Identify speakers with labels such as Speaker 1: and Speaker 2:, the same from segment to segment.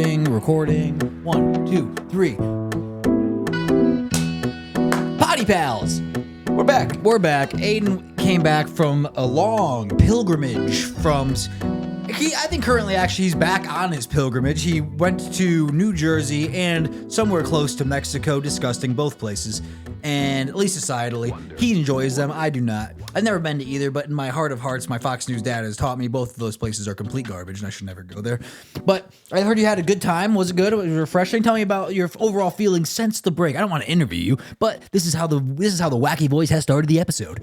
Speaker 1: Recording. 1, 2, 3. Poddy pals.
Speaker 2: We're back.
Speaker 1: Aiden came back from a long pilgrimage I think currently actually he's back on his pilgrimage. He went to New Jersey and somewhere close to Mexico, disgusting, both places. And at least societally, he enjoys them. I do not. I've never been to either, but in my heart of hearts, my Fox News dad has taught me both of those places are complete garbage and I should never go there. But I heard you had a good time. Was it good? Was it refreshing? Tell me about your overall feelings since the break. I don't want to interview you, but this is how the wacky voice has started the episode.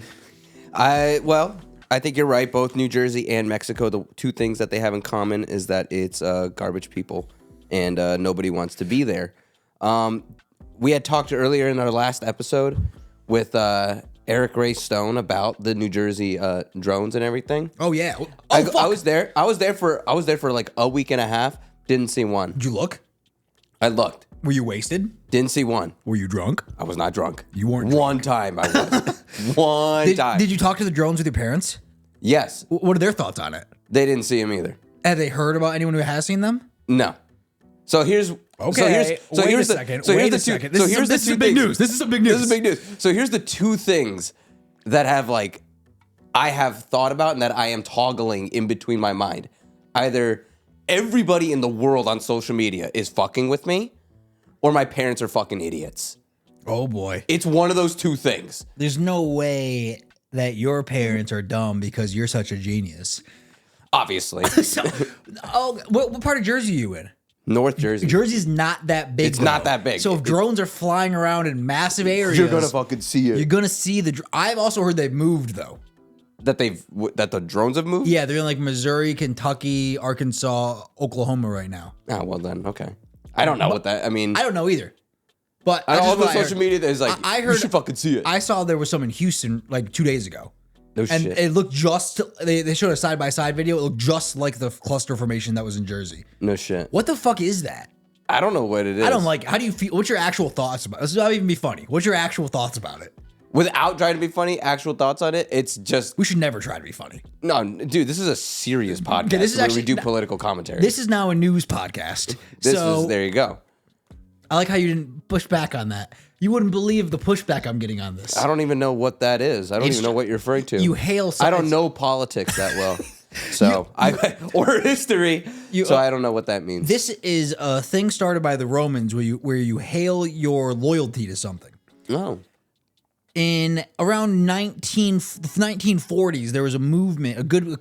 Speaker 2: I think you're right. Both New Jersey and Mexico, the two things that they have in common is that it's garbage people and nobody wants to be there. We had talked earlier in our last episode with Eric Ray Stone about the New Jersey drones and everything.
Speaker 1: Oh yeah.
Speaker 2: I was there. I was there for like a week and a half. Didn't see one.
Speaker 1: Did you look?
Speaker 2: I looked.
Speaker 1: Were you wasted?
Speaker 2: Didn't see one.
Speaker 1: Were you drunk?
Speaker 2: I was not drunk.
Speaker 1: You weren't drunk.
Speaker 2: One time I was. One time.
Speaker 1: Did you talk to the drones with your parents?
Speaker 2: Yes.
Speaker 1: What are their thoughts on it?
Speaker 2: They didn't see him either.
Speaker 1: Have they heard about anyone who has seen them?
Speaker 2: No. So here's
Speaker 1: okay. Wait a second. This is big news. This is big news.
Speaker 2: So here's the two things that I have thought about and that I am toggling in between my mind. Either everybody in the world on social media is fucking with me, or my parents are fucking idiots.
Speaker 1: Oh boy.
Speaker 2: It's one of those two things.
Speaker 1: There's no way that your parents are dumb because you're such a genius.
Speaker 2: Obviously.
Speaker 1: What part of Jersey are you in?
Speaker 2: North Jersey.
Speaker 1: Jersey's not that big.
Speaker 2: It's not that big.
Speaker 1: So if drones are flying around in massive areas,
Speaker 2: you're gonna fucking see it.
Speaker 1: You're gonna see I've also heard they've moved though.
Speaker 2: That the drones have moved?
Speaker 1: Yeah, they're in like Missouri, Kentucky, Arkansas, Oklahoma right now.
Speaker 2: Oh, well then, okay. I don't know what that, I mean.
Speaker 1: I don't know either. But
Speaker 2: all the social media is like,
Speaker 1: I heard,
Speaker 2: you should fucking see it.
Speaker 1: I saw there was some in Houston like 2 days ago.
Speaker 2: No
Speaker 1: and
Speaker 2: shit.
Speaker 1: It looked they showed a side-by-side video. It looked just like the cluster formation that was in Jersey.
Speaker 2: No shit.
Speaker 1: What the fuck is that?
Speaker 2: I don't know what it is.
Speaker 1: I don't like how do you feel? What's your actual thoughts about it? This not even be funny. What's your actual thoughts about it?
Speaker 2: Without trying to be funny, actual thoughts on it, it's just...
Speaker 1: We should never try to be funny.
Speaker 2: No, dude, this is a serious podcast
Speaker 1: okay, this is
Speaker 2: where we do political commentary.
Speaker 1: This is now a news podcast.
Speaker 2: There you go.
Speaker 1: I like how you didn't push back on that. You wouldn't believe the pushback I'm getting on this.
Speaker 2: I don't even know what that is. I don't even know what you're referring to.
Speaker 1: You hail...
Speaker 2: I don't know politics that well. Or history. So I don't know what that means.
Speaker 1: This is a thing started by the Romans where you hail your loyalty to something.
Speaker 2: Oh.
Speaker 1: In around 1940s, there was a movement, an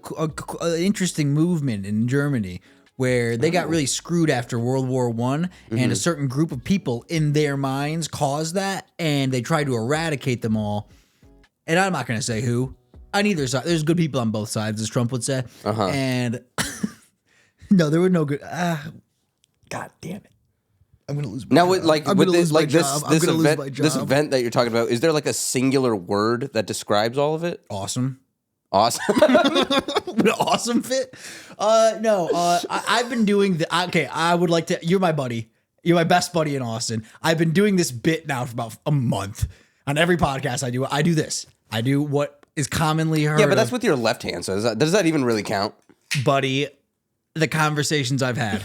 Speaker 1: interesting movement in Germany where they got really screwed after World War I, and a certain group of people in their minds caused that, and they tried to eradicate them all. And I'm not going to say who. On either side. There's good people on both sides, as Trump would say. And no, there were no good. God damn it. I'm gonna lose my job.
Speaker 2: This event that you're talking about, is there like a singular word that describes all of it?
Speaker 1: Awesome.
Speaker 2: Awesome.
Speaker 1: Would an awesome fit? No. I've been doing I would like to. You're my buddy. You're my best buddy in Austin. I've been doing this bit now for about a month. On every podcast I do this. I do what is commonly heard.
Speaker 2: Yeah, but that's with your left hand. So does that even really count,
Speaker 1: buddy? The conversations I've had.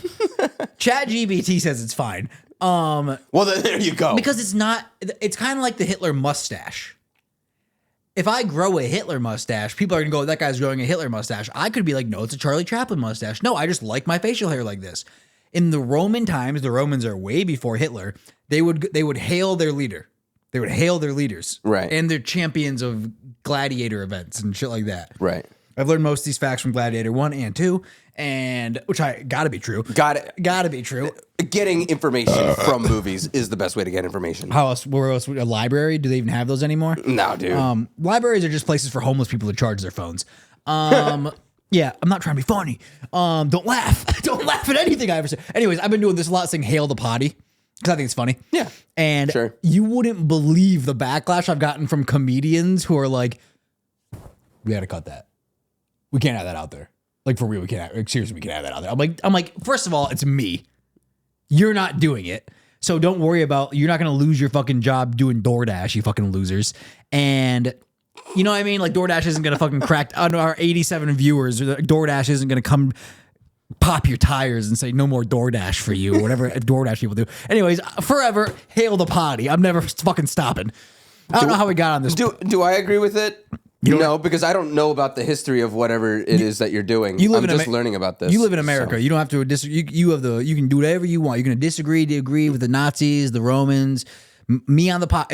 Speaker 1: ChatGPT says it's fine.
Speaker 2: Well, then there you go.
Speaker 1: Because it's not. It's kind of like the Hitler mustache. If I grow a Hitler mustache, people are gonna go, "That guy's growing a Hitler mustache." I could be like, "No, it's a Charlie Chaplin mustache." No, I just like my facial hair like this. In the Roman times, the Romans are way before Hitler. They would hail their leader. They would hail their leaders,
Speaker 2: right,
Speaker 1: and their champions of gladiator events and shit like that,
Speaker 2: right.
Speaker 1: I've learned most of these facts from Gladiator 1 and 2, and which gotta be true. Gotta be true.
Speaker 2: Getting information from movies is the best way to get information.
Speaker 1: How else? Where else? A library? Do they even have those anymore?
Speaker 2: No, dude.
Speaker 1: Libraries are just places for homeless people to charge their phones. Yeah, I'm not trying to be funny. Don't laugh. Don't laugh at anything I ever say. Anyways, I've been doing this a lot, saying "Hail the Poddy" because I think it's funny.
Speaker 2: Yeah,
Speaker 1: and
Speaker 2: sure.
Speaker 1: You wouldn't believe the backlash I've gotten from comedians who are like, "We gotta cut that. We can't have that out there. Like, for real, we can't. Seriously, we can't have that out there." I'm like, first of all, it's me. You're not doing it. So don't worry about, you're not going to lose your fucking job doing DoorDash, you fucking losers. And you know what I mean? Like, DoorDash isn't going to fucking crack on our 87 viewers. DoorDash isn't going to come pop your tires and say no more DoorDash for you, or whatever DoorDash people do. Anyways, forever hail the Poddy. I'm never fucking stopping. I don't know how we got on this.
Speaker 2: Do I agree with it? No, because I don't know about the history of whatever it is that you're doing. I'm just learning about this.
Speaker 1: You live in America. So. You don't have to disagree. You can do whatever you want. You're going to agree with the Nazis, the Romans, me on the pot.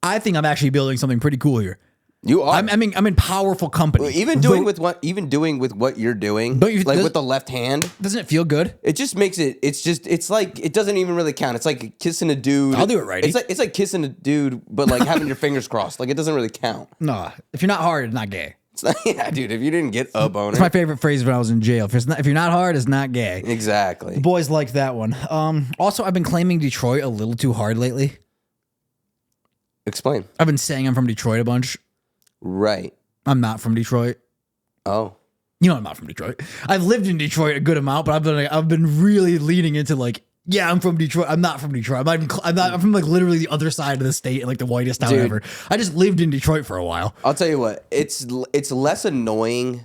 Speaker 1: I think I'm actually building something pretty cool here.
Speaker 2: You are.
Speaker 1: I'm in powerful company.
Speaker 2: Even doing with what you're doing, with the left hand.
Speaker 1: Doesn't it feel good?
Speaker 2: It just makes it. It's like it doesn't even really count. It's like kissing a dude.
Speaker 1: I'll do it right.
Speaker 2: It's like kissing a dude, but like having your fingers crossed. Like it doesn't really count.
Speaker 1: No, if you're not hard, it's not gay.
Speaker 2: It's not, yeah, dude. If you didn't get a boner,
Speaker 1: it's my favorite phrase when I was in jail. If you're not hard, it's not gay.
Speaker 2: Exactly.
Speaker 1: The boys like that one. Also, I've been claiming Detroit a little too hard lately.
Speaker 2: Explain.
Speaker 1: I've been saying I'm from Detroit a bunch.
Speaker 2: Right.
Speaker 1: I'm not from Detroit.
Speaker 2: Oh.
Speaker 1: You know I'm not from Detroit. I've lived in Detroit a good amount, but I've been really leaning into like, yeah, I'm from Detroit. I'm not from Detroit. I'm from like literally the other side of the state and like the whitest town ever. I just lived in Detroit for a while.
Speaker 2: I'll tell you what, it's less annoying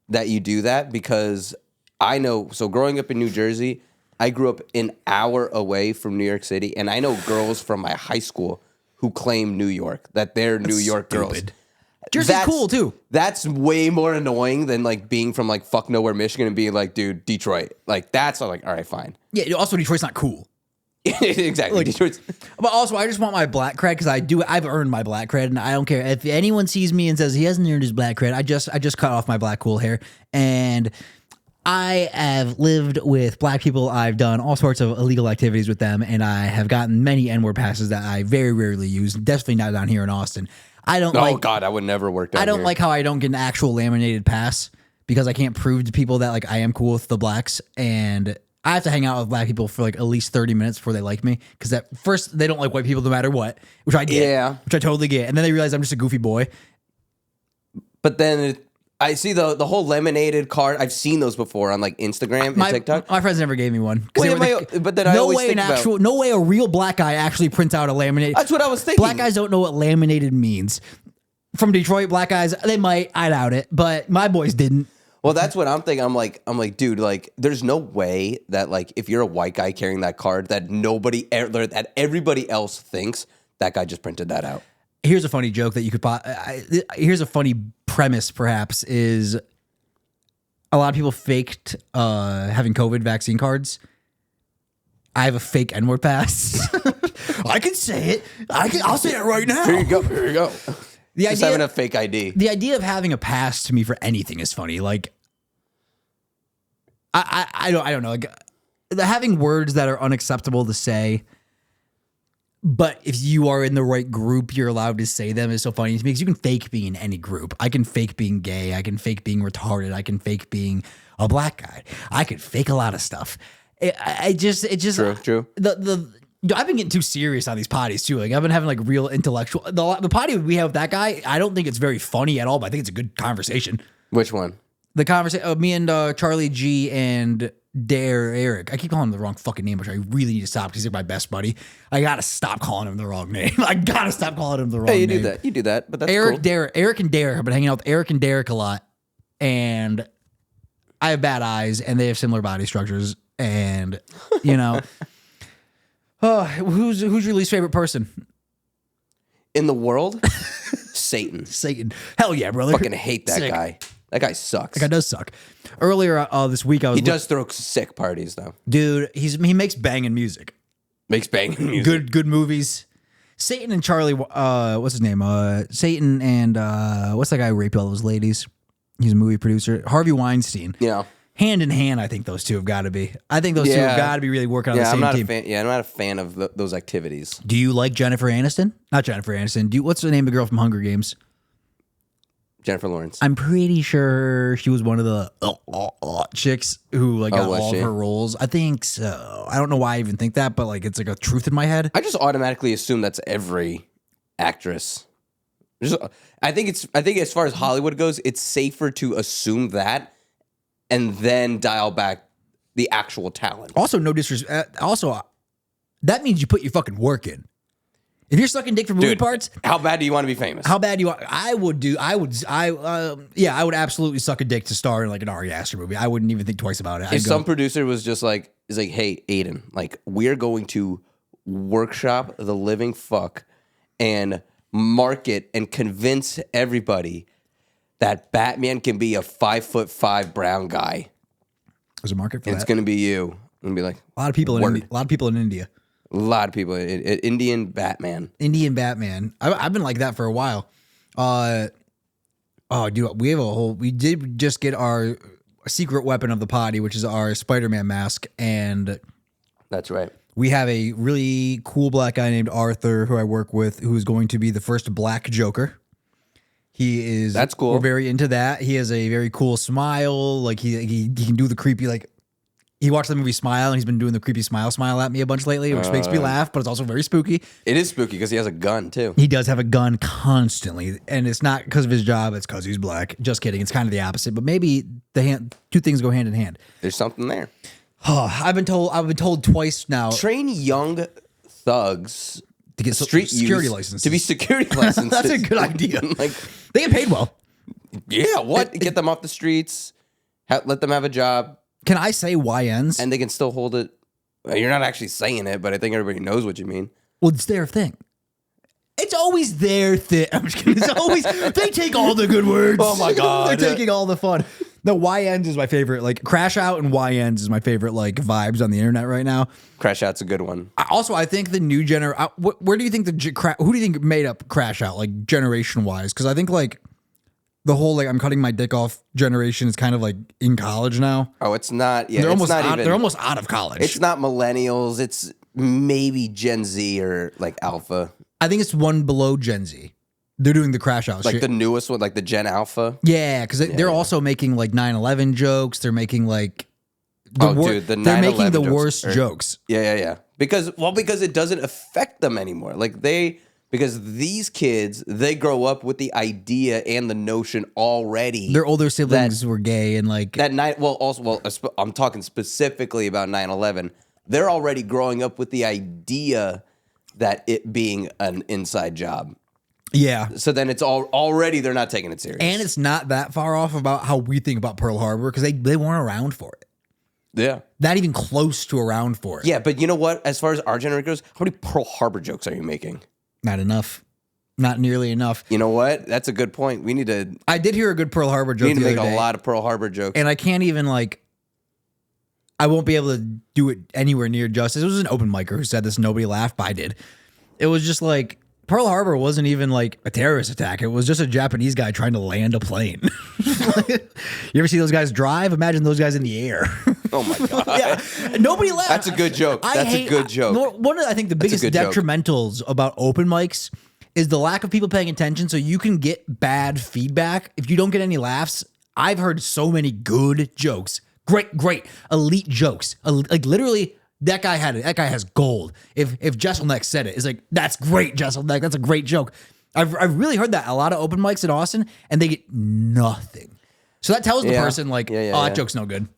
Speaker 2: that you do that because I know, so growing up in New Jersey, I grew up an hour away from New York City, and I know girls from my high school who claim New York, that they're New York girls.
Speaker 1: Jersey's cool too.
Speaker 2: That's way more annoying than like being from like fuck nowhere, Michigan, and being like, dude, Detroit. Like that's like, all right, fine.
Speaker 1: Yeah. Also, Detroit's not cool.
Speaker 2: Exactly.
Speaker 1: Like,
Speaker 2: Detroit's.
Speaker 1: But also, I just want my black cred because I've earned my black cred, and I don't care if anyone sees me and says he hasn't earned his black cred. I just cut off my black cool hair, and I have lived with black people. I've done all sorts of illegal activities with them, and I have gotten many N-word passes that I very rarely use. Definitely not down here in Austin.
Speaker 2: Oh God, I would never work down here.
Speaker 1: I don't like how I don't get an actual laminated pass because I can't prove to people that like I am cool with the blacks, and I have to hang out with black people for like at least 30 minutes before they like me because at first they don't like white people no matter what, which I get, which I totally get, and then they realize I'm just a goofy boy.
Speaker 2: But then I see the whole laminated card. I've seen those before on like Instagram and TikTok.
Speaker 1: My friends never gave me one.
Speaker 2: But then I always think about
Speaker 1: no way a real black guy actually prints out a laminated.
Speaker 2: That's what I was thinking.
Speaker 1: Black guys don't know what laminated means. From Detroit, black guys, they might. I doubt it, but my boys didn't.
Speaker 2: Well, that's what I'm thinking. I'm like, dude, like, there's no way that like if you're a white guy carrying that card that that everybody else thinks that guy just printed that out.
Speaker 1: Here's a funny joke that you could. Here's a funny premise, perhaps, is a lot of people faked having COVID vaccine cards. I have a fake N-word pass. I can say it. I'll say it right now.
Speaker 2: Here you go. Here you go. Just having a fake ID.
Speaker 1: The idea of having a pass to me for anything is funny. Like, I don't know. Like, having words that are unacceptable to say. But if you are in the right group, you're allowed to say them is so funny to me because you can fake being in any group. I can fake being gay. I can fake being retarded. I can fake being a black guy. I could fake a lot of stuff. It just
Speaker 2: true.
Speaker 1: I've been getting too serious on these potties too. Like I've been having like real intellectual. The potty we have with that guy, I don't think it's very funny at all. But I think it's a good conversation.
Speaker 2: Which one?
Speaker 1: The conversation. Me and Charlie G and Eric. I keep calling him the wrong fucking name, which I really need to stop because he's my best buddy. I gotta stop calling him the wrong name. I gotta stop calling him the wrong name.
Speaker 2: You do that, but that's
Speaker 1: Eric,
Speaker 2: cool.
Speaker 1: Eric and Derek. I've been hanging out with Eric and Derek a lot, and I have bad eyes, and they have similar body structures, and you know, who's your least favorite person
Speaker 2: in the world? Satan.
Speaker 1: Hell yeah, brother.
Speaker 2: Fucking hate that guy. That guy sucks.
Speaker 1: That guy does suck. Earlier this week,
Speaker 2: he does throw sick parties though.
Speaker 1: Dude, he makes banging music. Good movies. Satan and Charlie. What's his name? Satan and what's that guy who raped all those ladies? He's a movie producer. Harvey Weinstein.
Speaker 2: Yeah.
Speaker 1: Hand in hand, I think those two have got to be. I think those two have got to be really working on the same team.
Speaker 2: I'm not a fan of those activities.
Speaker 1: Do you like Jennifer Aniston? Not Jennifer Aniston. What's the name of the girl from Hunger Games?
Speaker 2: Jennifer Lawrence.
Speaker 1: I'm pretty sure she was one of the chicks who like got all of her roles. I think so. I don't know why I even think that, but like it's like a truth in my head.
Speaker 2: I just automatically assume that's every actress. I think as far as Hollywood goes, it's safer to assume that and then dial back the actual talent.
Speaker 1: Also, no disrespect. Also, that means you put your fucking work in. If you're sucking dick for movie
Speaker 2: Dude,
Speaker 1: parts,
Speaker 2: how bad do you want to be famous?
Speaker 1: how bad do you want? I would absolutely suck a dick to star in like an Ari Aster movie. I wouldn't even think twice about it.
Speaker 2: If some producer was just like, is like, hey, Aiden, like, we're going to workshop the living fuck and market and convince everybody that Batman can be a 5'5" brown guy.
Speaker 1: There's a market for
Speaker 2: and
Speaker 1: that.
Speaker 2: It's going to be you. And be like,
Speaker 1: a lot of people in
Speaker 2: word.
Speaker 1: India. A lot of people in India.
Speaker 2: A lot of people. Indian Batman.
Speaker 1: Indian Batman. I've been like that for a while. Dude, we did just get our secret weapon of the Poddy, which is our Spider-Man mask, and
Speaker 2: that's right.
Speaker 1: We have a really cool black guy named Arthur who I work with, who is going to be the first black Joker. He is.
Speaker 2: That's cool.
Speaker 1: We're very into that. He has a very cool smile. Like he can do the creepy, like he watched the movie Smile, and he's been doing the creepy smile at me a bunch lately, which makes me laugh, but it's also very spooky.
Speaker 2: It is spooky because he has a gun too.
Speaker 1: He does have a gun constantly, and it's not because of his job. It's because he's black. Just kidding. It's kind of the opposite, but maybe two things go hand in hand.
Speaker 2: There's something there.
Speaker 1: I've been told twice now.
Speaker 2: Train young thugs
Speaker 1: to get
Speaker 2: street
Speaker 1: security licenses.
Speaker 2: To be security licenses.
Speaker 1: That's a good idea.
Speaker 2: Like,
Speaker 1: they get paid well.
Speaker 2: Yeah, what? Get them off the streets. Let them have a job.
Speaker 1: Can I say YNs?
Speaker 2: And they can still hold it. You're not actually saying it, but I think everybody knows what you mean.
Speaker 1: Well, it's their thing. It's always their thing. I'm just kidding. It's always, they take all the good words.
Speaker 2: Oh my God.
Speaker 1: They're taking all the fun. No, YNs is my favorite. Like, Crash Out and YNs is my favorite, like, vibes on the internet right now.
Speaker 2: Crash Out's a good one.
Speaker 1: I think the new generation, where do you think who do you think made up Crash Out, like, generation-wise? Because I think, like, the whole, like, I'm cutting my dick off generation is kind of, like, in college now.
Speaker 2: Oh, it's not. Yeah,
Speaker 1: they're
Speaker 2: it's not even.
Speaker 1: They're almost out of college.
Speaker 2: It's not millennials. It's maybe Gen Z or, like, Alpha.
Speaker 1: I think it's one below Gen Z. They're doing the Crash Out
Speaker 2: like
Speaker 1: shit.
Speaker 2: The newest one, like the Gen Alpha.
Speaker 1: Yeah, because they're also making like 9/11 jokes. They're making like
Speaker 2: they're making
Speaker 1: the worst jokes.
Speaker 2: Yeah. Because it doesn't affect them anymore. Because these kids, they grow up with the idea and the notion already.
Speaker 1: Their older siblings were gay and like
Speaker 2: that night. I'm talking specifically about 9/11. They're already growing up with the idea that it being an inside job.
Speaker 1: Yeah.
Speaker 2: So then it's already they're not taking it serious.
Speaker 1: And it's not that far off about how we think about Pearl Harbor because they weren't around for it.
Speaker 2: Yeah.
Speaker 1: Not even close to around for it.
Speaker 2: Yeah, but you know what? As far as our generation goes, how many Pearl Harbor jokes are you making?
Speaker 1: Not enough. Not nearly enough.
Speaker 2: You know what? That's a good point. We need to...
Speaker 1: I did hear a good Pearl Harbor joke.
Speaker 2: We need to make a lot of Pearl Harbor jokes.
Speaker 1: And I can't even I won't be able to do it anywhere near justice. It was an open micer who said this. Nobody laughed, but I did. It was just like... Pearl Harbor wasn't even like a terrorist attack. It was just a Japanese guy trying to land a plane. You ever see those guys drive? Imagine those guys in the air.
Speaker 2: Oh my God.
Speaker 1: Yeah. Nobody laughed.
Speaker 2: That's a good joke. That's a good joke.
Speaker 1: One of I think the biggest detrimentals about open mics is the lack of people paying attention. So you can get bad feedback. If you don't get any laughs, I've heard so many good jokes. Great, elite jokes. Like literally, that guy has gold. If Jesselneck said it, it's like, that's great, Jesselneck. That's a great joke. I've really heard that a lot of open mics in Austin, and they get nothing. So that tells the person that joke's no good.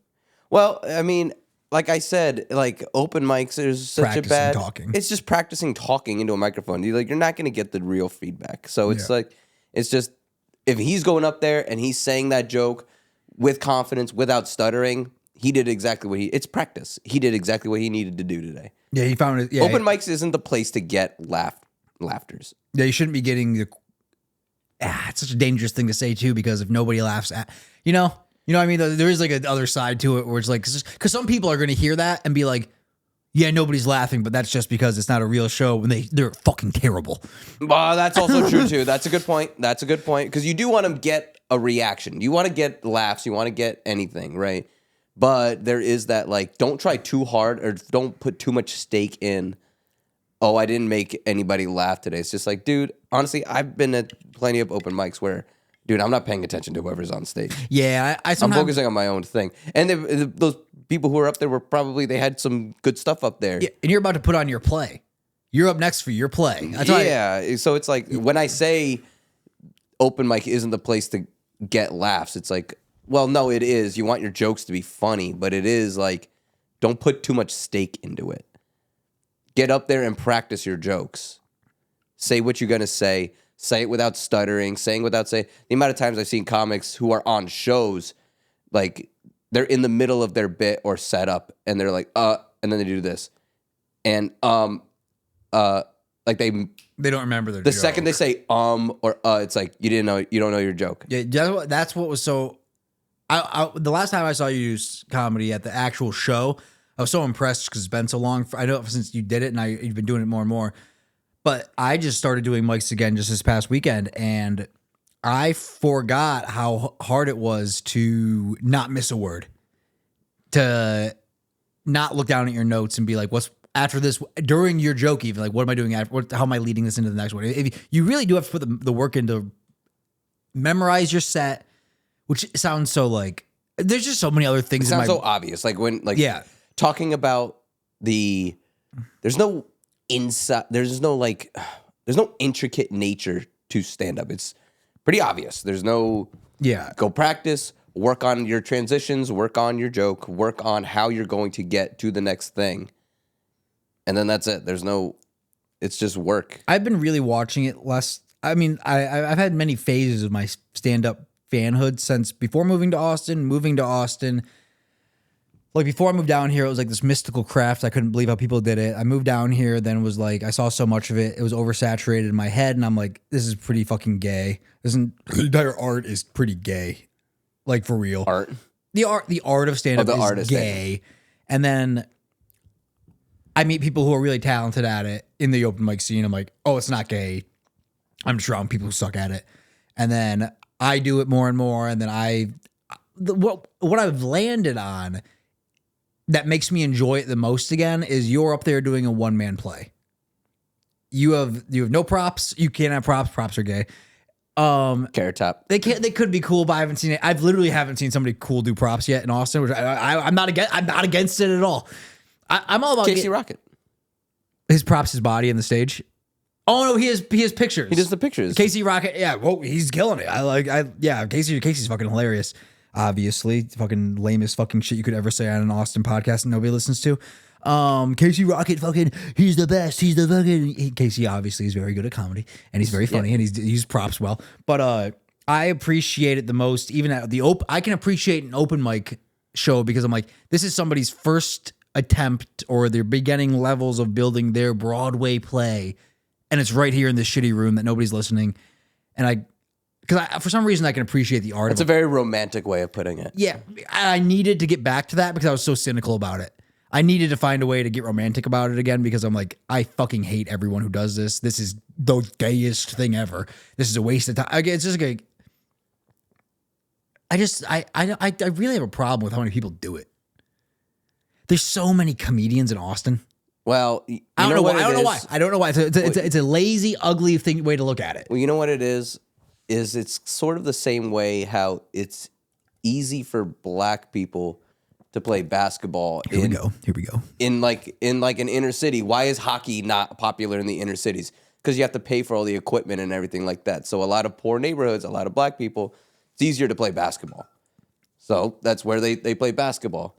Speaker 2: Well, I mean, like I said, like open mics is such a bad
Speaker 1: talking.
Speaker 2: It's just practicing talking into a microphone. You're not going to get the real feedback. So it's just if he's going up there and he's saying that joke with confidence, without stuttering. He did exactly it's practice. He did exactly what he needed to do today.
Speaker 1: Yeah, he found it. Yeah,
Speaker 2: open mics isn't the place to get laughters.
Speaker 1: Yeah, you shouldn't be getting the. It's such a dangerous thing to say too, because if nobody laughs at, you know what I mean. There is like a other side to it where it's like, because some people are going to hear that and be like, yeah, nobody's laughing, but that's just because it's not a real show when they're fucking terrible.
Speaker 2: Well, that's also true too. That's a good point. Because you do want to get a reaction. You want to get laughs. You want to get anything, right? But there is that, don't try too hard or don't put too much stake in, oh, I didn't make anybody laugh today. It's just like, dude, honestly, I've been at plenty of open mics where, dude, I'm not paying attention to whoever's on stage.
Speaker 1: Yeah, I'm
Speaker 2: focusing on my own thing. And those people who were up there they had some good stuff up there.
Speaker 1: Yeah, and you're about to put on your play. You're up next for your play.
Speaker 2: So it's like, when I say open mic isn't the place to get laughs, it's like, well, no, it is. You want your jokes to be funny, but it is like, don't put too much stake into it. Get up there and practice your jokes. say what you're going to say it without stuttering, saying without saying. The amount of times I've seen comics who are on shows, like they're in the middle of their bit or setup and they're like, and then they do this. And, like they
Speaker 1: don't remember their
Speaker 2: the
Speaker 1: joke.
Speaker 2: second they say or it's like you don't know your joke.
Speaker 1: Yeah, that's what was so. The last time I saw you use comedy at the actual show, I was so impressed because it's been so long. I know since you did it, and you've been doing it more and more. But I just started doing mics again just this past weekend, and I forgot how hard it was to not miss a word, to not look down at your notes and be like, "What's after this?" During your joke, even like, "What am I doing after? How am I leading this into the next one?" If you really do have to put the work into memorize your set. Which sounds so like there's just so many other things.
Speaker 2: It sounds so obvious. Like when talking about there's no inside, there's no intricate nature to stand up. It's pretty obvious. There's no go practice, work on your transitions, work on your joke, work on how you're going to get to the next thing. And then that's it. It's just work.
Speaker 1: I've been really watching it less. I mean, I've had many phases of my stand-up fanhood since before moving to Austin. Like before I moved down here, it was like this mystical craft. I couldn't believe how people did it. I moved down here, then was like, I saw so much of it. It was oversaturated in my head. And I'm like, this is pretty fucking gay. The entire art is pretty gay. Like for real. The art of stand-up is gay. And then I meet people who are really talented at it in the open mic scene. I'm like, oh, it's not gay. I'm just around people who suck at it. And then I do it more and more, and then what I've landed on that makes me enjoy it the most again is you're up there doing a one-man play. You have no props. You can't have props. Props are gay.
Speaker 2: Carrot Top.
Speaker 1: They could be cool, but I haven't seen it. I've literally haven't seen somebody cool do props yet in Austin. Which I'm not against it at all. I'm all about
Speaker 2: Casey Rocket.
Speaker 1: His props, his body, and the stage. Oh no, he has pictures.
Speaker 2: He does the pictures.
Speaker 1: Casey Rocket, yeah, whoa, he's killing it. Casey's fucking hilarious. Obviously, fucking lamest fucking shit you could ever say on an Austin podcast that nobody listens to. Casey Rocket, fucking, he's the best. He's the fucking. Casey obviously is very good at comedy and he's very funny and he's used props well. But I appreciate it the most. Even at the I can appreciate an open mic show because I'm like, this is somebody's first attempt or their beginning levels of building their Broadway play. And it's right here in this shitty room that nobody's listening. And for some reason, I can appreciate the art.
Speaker 2: It's a very romantic way of putting it.
Speaker 1: Yeah. I needed to get back to that because I was so cynical about it. I needed to find a way to get romantic about it again because I'm like, I fucking hate everyone who does this. This is the gayest thing ever. This is a waste of time. It's just like, I really have a problem with how many people do it. There's so many comedians in Austin.
Speaker 2: Well,
Speaker 1: I don't know why. It's a lazy, ugly way to look at it.
Speaker 2: Well, you know what it is it's sort of the same way how it's easy for black people to play basketball.
Speaker 1: Here we go.
Speaker 2: In an inner city. Why is hockey not popular in the inner cities? Because you have to pay for all the equipment and everything like that. So a lot of poor neighborhoods, a lot of black people, it's easier to play basketball. So that's where they play basketball.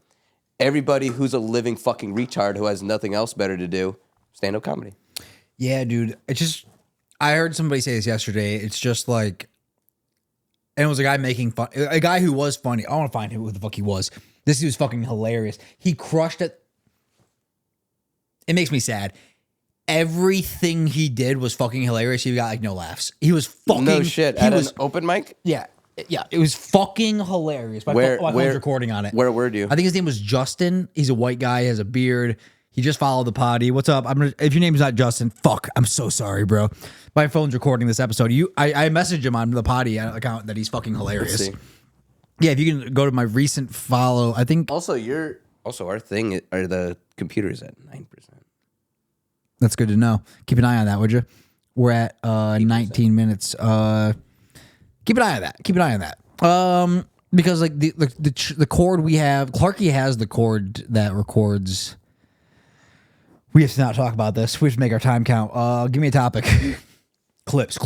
Speaker 2: Everybody who's a living fucking retard who has nothing else better to do, stand-up comedy.
Speaker 1: Yeah, dude. I heard somebody say this yesterday. It's just like, and it was a guy making fun, a guy who was funny. I want to find who the fuck he was. This dude was fucking hilarious. He crushed it. It makes me sad. Everything he did was fucking hilarious. He got like no laughs. He was fucking.
Speaker 2: No shit. At an open mic?
Speaker 1: Yeah. Yeah, it was fucking hilarious. My phone's recording on it.
Speaker 2: Where were you?
Speaker 1: I think his name was Justin. He's a white guy, has a beard. He just followed the Poddy. What's up? If your name's not Justin, fuck. I'm so sorry, bro. My phone's recording this episode. I messaged him on the Poddy account that he's fucking hilarious. Yeah, if you can go to my recent follow, I think.
Speaker 2: Also, our thing are the computers at 9%.
Speaker 1: That's good to know. Keep an eye on that, would you? We're at 19 minutes. Keep an eye on that. Because like the cord we have, Clarky has the cord that records. We have to not talk about this. We have to make our time count. Give me a topic. Clips.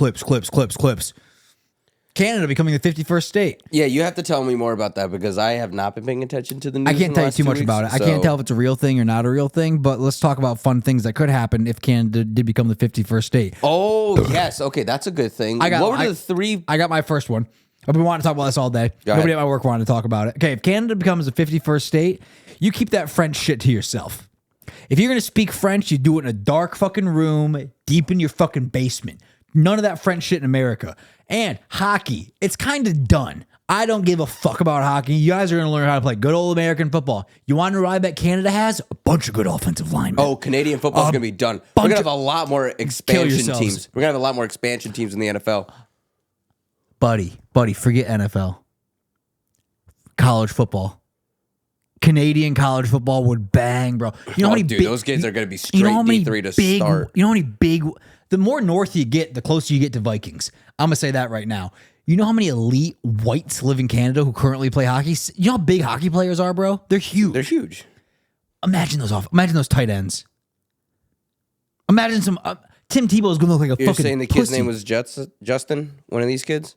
Speaker 1: Canada becoming the 51st state.
Speaker 2: Yeah, you have to tell me more about that because I have not been paying attention to the news.
Speaker 1: I can't tell you too much about it. I can't tell if it's a real thing or not a real thing, but let's talk about fun things that could happen if Canada did become the 51st state.
Speaker 2: Oh, yes. Okay, that's a good thing. What were the three?
Speaker 1: I got my first one. I've been wanting to talk about this all day. Nobody at my work wanted to talk about it. Okay, if Canada becomes the 51st state, you keep that French shit to yourself. If you're going to speak French, you do it in a dark fucking room, deep in your fucking basement. None of that French shit in America. And hockey, it's kind of done. I don't give a fuck about hockey. You guys are going to learn how to play good old American football. You want to know what I bet Canada has? A bunch of good offensive linemen.
Speaker 2: Oh, Canadian football's going to be done. We're going to have a lot more expansion teams. We're going to have a lot more expansion teams in the NFL.
Speaker 1: Buddy, forget NFL. College football. Canadian college football would bang, bro. You know how many
Speaker 2: those kids are going to be straight D3 to start.
Speaker 1: You know how many big... The more north you get, the closer you get to Vikings. I'm going to say that right now. You know how many elite whites live in Canada who currently play hockey? You know how big hockey players are, bro? They're huge.
Speaker 2: They're huge.
Speaker 1: Imagine those tight ends. Imagine some... Tim Tebow is going to look like a
Speaker 2: You're
Speaker 1: fucking
Speaker 2: saying the kid's name was Justin? One of these kids?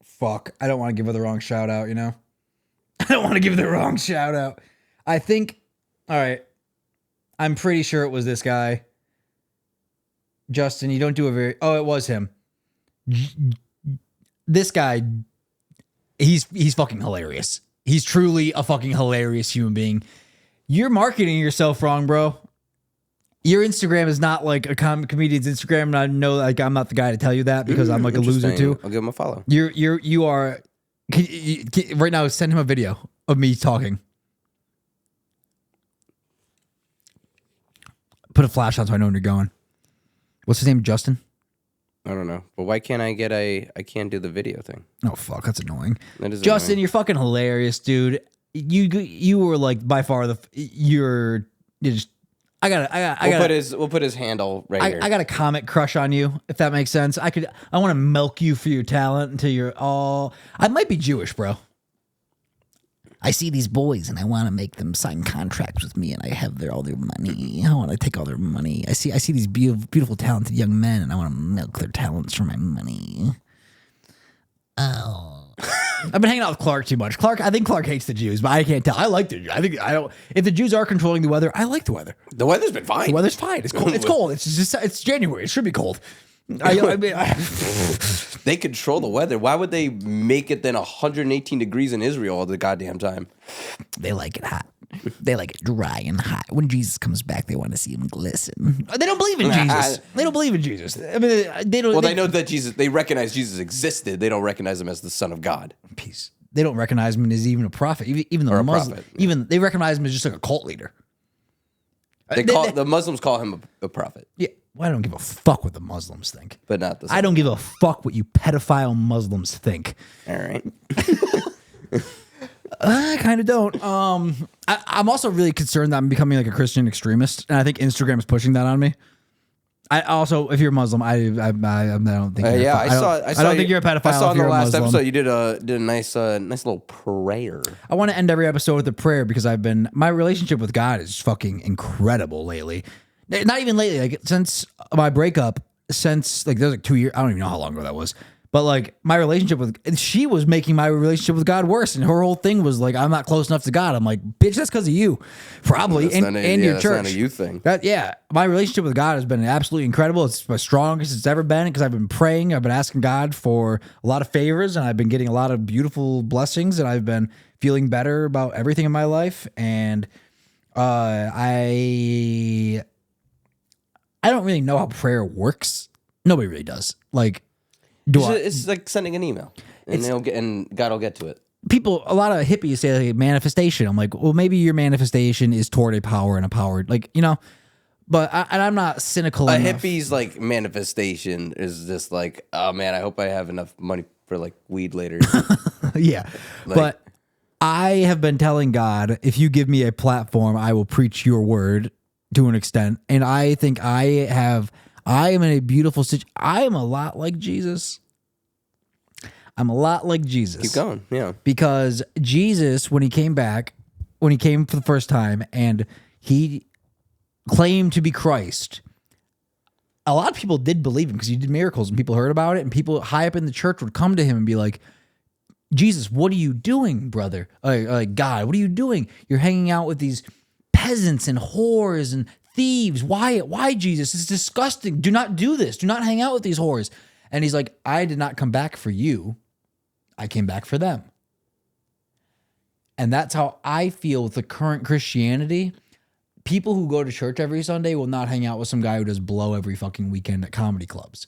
Speaker 1: Fuck. I don't want to give her the wrong shout out, you know? I don't want to give the wrong shout out. I think, all right, I'm pretty sure it was this guy. Justin, you don't do a very, oh, it was him. This guy, he's fucking hilarious. He's truly a fucking hilarious human being. You're marketing yourself wrong, bro. Your Instagram is not like a comedian's Instagram, and I know like I'm not the guy to tell you that because I'm like a loser too.
Speaker 2: I'll give him a follow.
Speaker 1: You are. Right now, send him a video of me talking. Put a flash on so I know where you're going. What's his name? Justin?
Speaker 2: I don't know, but why can't I get I can't do the video thing?
Speaker 1: Oh fuck, that's annoying.
Speaker 2: That is
Speaker 1: Justin,
Speaker 2: annoying.
Speaker 1: you're fucking hilarious, dude. You were like by far you're just.
Speaker 2: We'll put his handle right here.
Speaker 1: I got a comic crush on you, if that makes sense. I want to milk you for your talent until you're all. I might be Jewish, bro. I see these boys and I want to make them sign contracts with me, and I have all their money. I want to take all their money. I see these beautiful, talented young men, and I want to milk their talents for my money. Oh. I've been hanging out with Clark too much. I think Clark hates the Jews, but I can't tell. I like the Jews. I don't. If the Jews are controlling the weather, I like the weather.
Speaker 2: The weather's been fine.
Speaker 1: The weather's fine. It's cold. It's cold. It's January. It should be cold.
Speaker 2: They control the weather. Why would they make it then 118 degrees in Israel all the goddamn time?
Speaker 1: They like it hot. They like it dry and hot. When Jesus comes back, they want to see him glisten. They don't believe in Jesus. They don't believe in Jesus. I mean, they don't.
Speaker 2: Well, they know that Jesus. They recognize Jesus existed. They don't recognize him as the Son of God.
Speaker 1: Peace. They don't recognize him as even a prophet. Even the Muslim. Even they recognize him as just like a cult leader.
Speaker 2: The Muslims call him a prophet.
Speaker 1: Yeah. Well, I don't give a fuck what the Muslims think.
Speaker 2: But not the.
Speaker 1: I don't give a fuck what you pedophile Muslims think.
Speaker 2: All right.
Speaker 1: I kind of don't. I'm also really concerned that I'm becoming like a Christian extremist, and I think Instagram is pushing that on me. I also, if you're Muslim, I don't think. I don't think you're a pedophile.
Speaker 2: I saw in the last
Speaker 1: Muslim.
Speaker 2: episode you did a nice little prayer.
Speaker 1: I want to end every episode with a prayer because my relationship with God is fucking incredible lately. Not even lately, like since my breakup, since like there's like 2 years. I don't even know how long ago that was. But like my relationship she was making my relationship with God worse, and her whole thing was like, I'm not close enough to God. I'm like, bitch, that's because of you, probably, and your church.
Speaker 2: That's not a you thing.
Speaker 1: My relationship with God has been absolutely incredible. It's the strongest it's ever been because I've been praying. I've been asking God for a lot of favors, and I've been getting a lot of beautiful blessings, and I've been feeling better about everything in my life. And I don't really know how prayer works. Nobody really does. Like.
Speaker 2: It's like sending an email, and God will get to it.
Speaker 1: A lot of hippies say like, manifestation. I'm like, well, maybe your manifestation is toward a power and a power, like, you know. But I'm not cynical.
Speaker 2: A hippie's like manifestation is just like, oh man, I hope I have enough money for like weed later.
Speaker 1: Yeah, but I have been telling God, if you give me a platform, I will preach your word to an extent, and I think I am in a beautiful situation. I am a lot like Jesus. I'm a lot like Jesus.
Speaker 2: Keep going, yeah.
Speaker 1: Because Jesus, when he came back, when he came for the first time and he claimed to be Christ, a lot of people did believe him because he did miracles and people heard about it, and people high up in the church would come to him and be like, Jesus, what are you doing, brother? God, what are you doing? You're hanging out with these peasants and whores and thieves. Why, Jesus? It's disgusting. Do not do this. Do not hang out with these whores. And he's like, I did not come back for you. I came back for them. And that's how I feel with the current Christianity. People who go to church every Sunday will not hang out with some guy who does blow every fucking weekend at comedy clubs.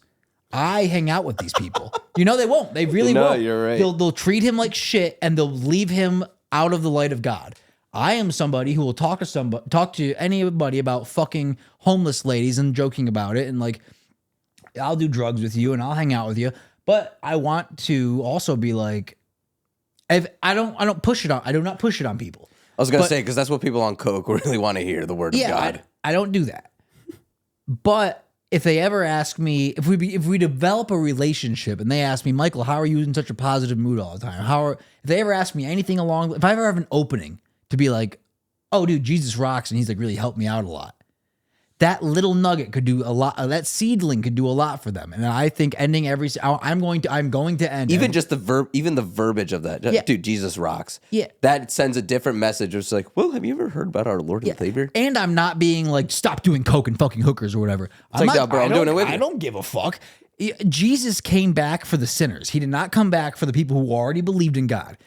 Speaker 1: I hang out with these people. They won't. They really won't.
Speaker 2: No, you're right.
Speaker 1: They'll treat him like shit and they'll leave him out of the light of God. I am somebody who will talk to anybody about fucking homeless ladies and joking about it, and like, I'll do drugs with you and I'll hang out with you. But I want to also be like, if I don't push it on. I do not push it on people.
Speaker 2: I was gonna say, because that's what people on coke really want to hear, the word of God.
Speaker 1: I don't do that. But if they ever ask me, if we develop a relationship and they ask me, Michael, how are you in such a positive mood all the time? If they ever ask me anything if I ever have an opening to be like, oh, dude, Jesus rocks, and he's like really helped me out a lot. That little nugget could do a lot. That seedling could do a lot for them. And I think ending I'm going to end.
Speaker 2: Even just the verbiage of that. Yeah. Dude, Jesus rocks.
Speaker 1: Yeah.
Speaker 2: That sends a different message. It's like, well, have you ever heard about our Lord and Savior?
Speaker 1: And I'm not being like, stop doing coke and fucking hookers or whatever.
Speaker 2: I'm doing it with you.
Speaker 1: I don't give a fuck. Jesus came back for the sinners. He did not come back for the people who already believed in God.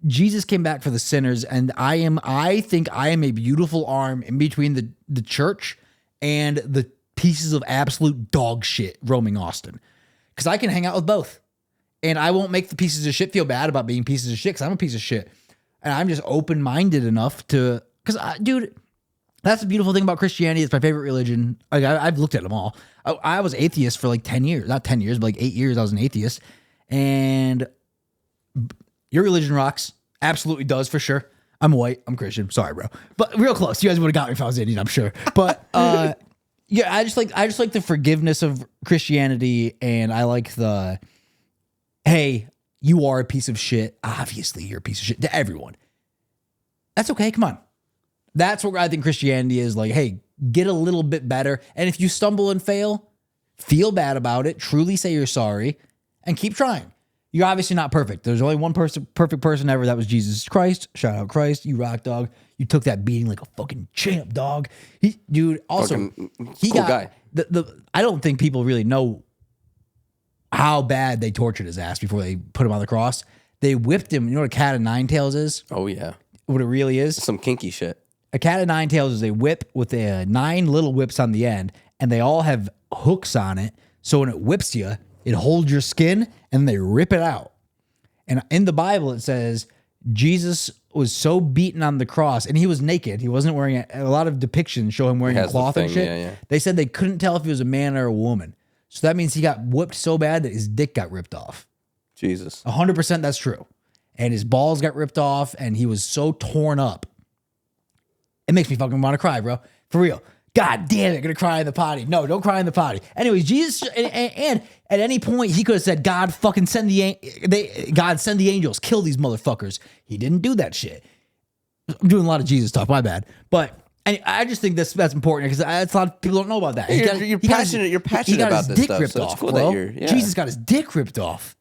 Speaker 1: Jesus came back for the sinners, and I think I am a beautiful arm in between the church and the pieces of absolute dog shit roaming Austin. Because I can hang out with both. And I won't make the pieces of shit feel bad about being pieces of shit, because I'm a piece of shit. And I'm just open-minded enough to... Because, dude, that's the beautiful thing about Christianity. It's my favorite religion. Like, I've looked at them all. I was atheist for like 10 years. Not 10 years, but like 8 years I was an atheist. And your religion rocks. Absolutely does, for sure. I'm white. I'm Christian. Sorry, bro. But real close. You guys would have got me if I was Indian, I'm sure. But yeah, I just like the forgiveness of Christianity, and I like the, hey, you are a piece of shit. Obviously, you're a piece of shit to everyone. That's okay. Come on. That's what I think Christianity is. Like, hey, get a little bit better. And if you stumble and fail, feel bad about it. Truly say you're sorry and keep trying. You're obviously not perfect. There's only one perfect person ever. That was Jesus Christ. Shout out Christ. You rock, dog. You took that beating like a fucking champ, dog. Dude, also, he
Speaker 2: cool
Speaker 1: got
Speaker 2: guy.
Speaker 1: I don't think people really know how bad they tortured his ass before they put him on the cross. They whipped him. You know what a cat of nine tails is?
Speaker 2: Oh, yeah.
Speaker 1: What it really is?
Speaker 2: Some kinky shit.
Speaker 1: A cat of nine tails is a whip with 9 little whips on the end, and they all have hooks on it. So when it whips you, it holds your skin, and they rip it out. And in the Bible, it says Jesus was so beaten on the cross, and he was naked. He wasn't wearing a lot of depictions show him wearing a cloth and shit.
Speaker 2: Yeah.
Speaker 1: They said they couldn't tell if he was a man or a woman. So that means he got whipped so bad that his dick got ripped off.
Speaker 2: Jesus.
Speaker 1: 100% that's true. And his balls got ripped off, and he was so torn up. It makes me fucking want to cry, bro. For real. God damn it, gonna cry in the potty. No, don't cry in the potty. Anyways, Jesus, and at any point he could have said, God fucking send the angels, kill these motherfuckers. He didn't do that shit. I'm doing a lot of Jesus talk, my bad. But I just think that's important, because a lot of people don't know about that.
Speaker 2: You're passionate about this stuff.
Speaker 1: Ripped
Speaker 2: so
Speaker 1: off,
Speaker 2: it's cool
Speaker 1: bro.
Speaker 2: that you're,
Speaker 1: Jesus got his dick ripped off.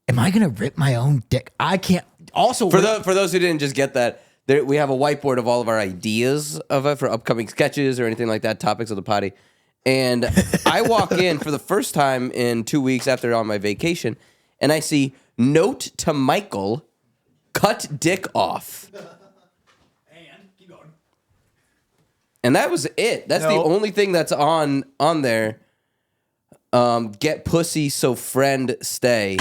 Speaker 1: Am I gonna rip my own dick? I can't. Also,
Speaker 2: for those who didn't just get that, we have a whiteboard of all of our ideas for upcoming sketches or anything like that, topics of the potty. And I walk in for the first time in 2 weeks after on my vacation, and I see note to Michael, cut dick off.
Speaker 1: And keep going.
Speaker 2: And that was it. That's the only thing that's on there. Get pussy so friend stay.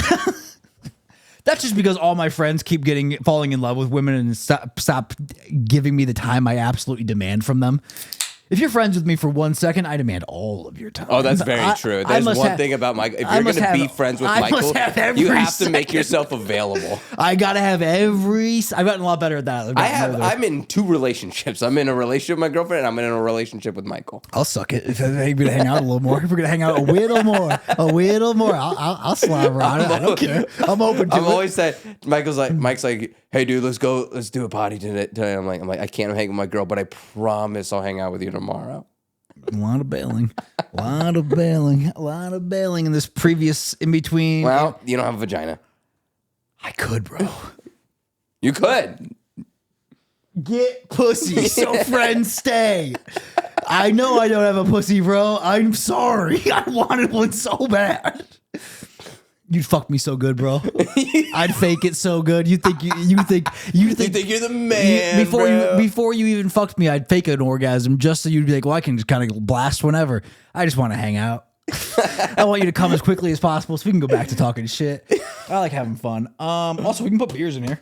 Speaker 1: That's just because all my friends keep falling in love with women and stop giving me the time I absolutely demand from them. If you're friends with me for 1 second, I demand all of your time.
Speaker 2: Oh, that's very true. There's one thing about Mike. If you're going to be friends with Michael, you have to make yourself available.
Speaker 1: I gotta have every. I've gotten a lot better at that.
Speaker 2: I'm in 2 relationships. I'm in a relationship with my girlfriend, and I'm in a relationship with Michael.
Speaker 1: I'll suck it. If we're gonna hang out a little more, if we're gonna hang out a little more, I'll slobber on it. I don't care. I'm open to it.
Speaker 2: I've always said, Mike's like, hey dude, let's do a potty today. I'm like, I can't hang with my girl, but I promise I'll hang out with you tomorrow.
Speaker 1: A lot of bailing in this previous in between.
Speaker 2: Well, you don't have a vagina.
Speaker 1: I could, bro.
Speaker 2: You could.
Speaker 1: Get pussy so friends stay. I know I don't have a pussy, bro. I'm sorry. I wanted one so bad. You'd fuck me so good, bro. I'd fake it so good. You think you're the man, before you even fucked me, I'd fake an orgasm just so you'd be like, well, I can just kind of blast whenever. I just want to hang out. I want you to come as quickly as possible so we can go back to talking shit. I like having fun. Also, we can put beers in here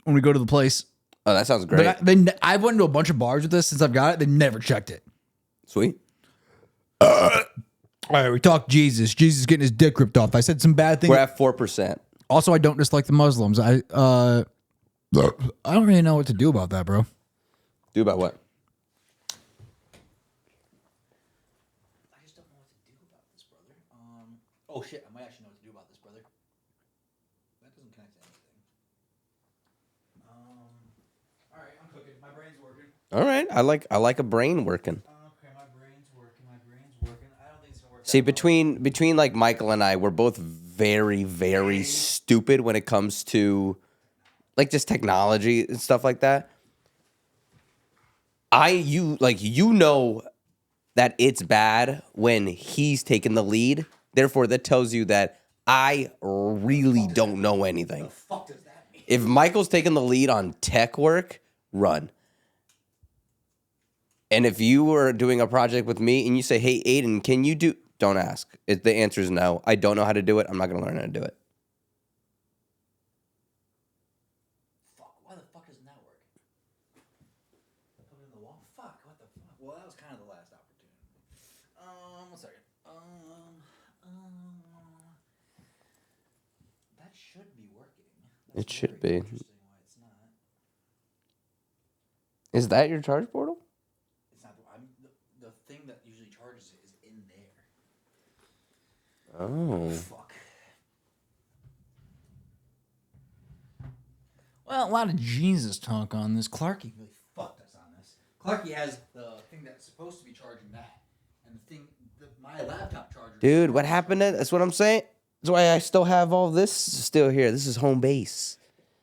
Speaker 1: when we go to the place.
Speaker 2: Oh, that sounds great.
Speaker 1: But I've went to a bunch of bars with this since I've got it. They never checked it.
Speaker 2: Sweet.
Speaker 1: All right, we talked Jesus. Jesus getting his dick ripped off. I said some bad things.
Speaker 2: We're at 4%.
Speaker 1: Also, I don't dislike the Muslims. I don't really know what to do about that, bro.
Speaker 2: Do about what?
Speaker 1: I just don't know what to do about this, brother. Oh shit, I might actually know what to do about this, brother. That doesn't connect to anything. All right, I'm cooking. My brain's working.
Speaker 2: All right, I like a brain working.
Speaker 1: Okay, my brain's working. I don't think it's gonna work.
Speaker 2: See, between like Michael and I, we're both very, very stupid when it comes to like just technology and stuff like that. You know that it's bad when he's taking the lead. Therefore, that tells you that I really don't know anything.
Speaker 1: What the fuck does that mean?
Speaker 2: If Michael's taking the lead on tech work, run. And if you were doing a project with me and you say, hey, Aiden, can you do... Don't ask. The answer is no. I don't know how to do it. I'm not going to learn how to do it.
Speaker 1: Fuck, why the fuck doesn't that work? Put it in the wall? Fuck, what the fuck? Well, that was kind of the last opportunity. 1 second. That should be working.
Speaker 2: It should be.
Speaker 1: Interesting why it's not.
Speaker 2: Is that your charge portal?
Speaker 1: It's not. The thing that usually charges it is in there.
Speaker 2: Oh.
Speaker 1: Fuck. Well, a lot of Jesus talk on this. Clarky really fucked us on this. Clarky has the thing that's supposed to be charging that, and the thing, my laptop charger.
Speaker 2: Dude, what happened? That's what I'm saying. That's why I still have all this still here. This is home base.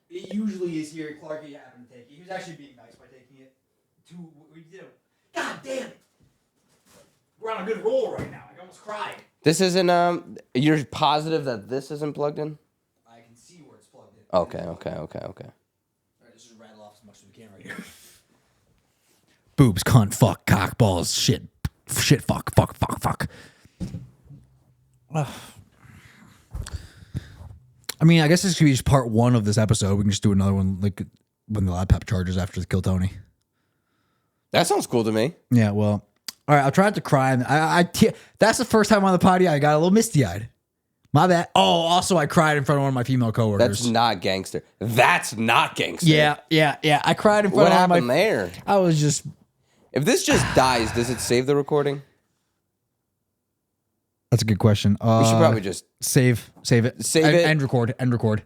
Speaker 1: It usually is here. Clarky happened to take it. He was actually being nice by taking it. We did it. God damn it! We're on a good roll right now. I almost cried.
Speaker 2: This isn't, you're positive that this isn't plugged in?
Speaker 1: I can see where it's plugged in.
Speaker 2: Okay.
Speaker 1: All right, let's just rattle off as much as we can right here. Boobs, cunt, fuck, cock, balls, shit, fuck. I mean, I guess this could be just part 1 of this episode. We can just do another one, like, when the laptop charges after the Kill Tony.
Speaker 2: That sounds cool to me.
Speaker 1: Yeah, well... All right, I'll try not to cry. That's the first time on the potty I got a little misty-eyed. My bad. Oh, also I cried in front of one of my female coworkers.
Speaker 2: That's not gangster.
Speaker 1: Yeah. I cried in front of one of my...
Speaker 2: What happened there?
Speaker 1: I was just...
Speaker 2: If this just dies, does it save the recording?
Speaker 1: That's a good question.
Speaker 2: We should probably just...
Speaker 1: Save it.
Speaker 2: Save it?
Speaker 1: End record.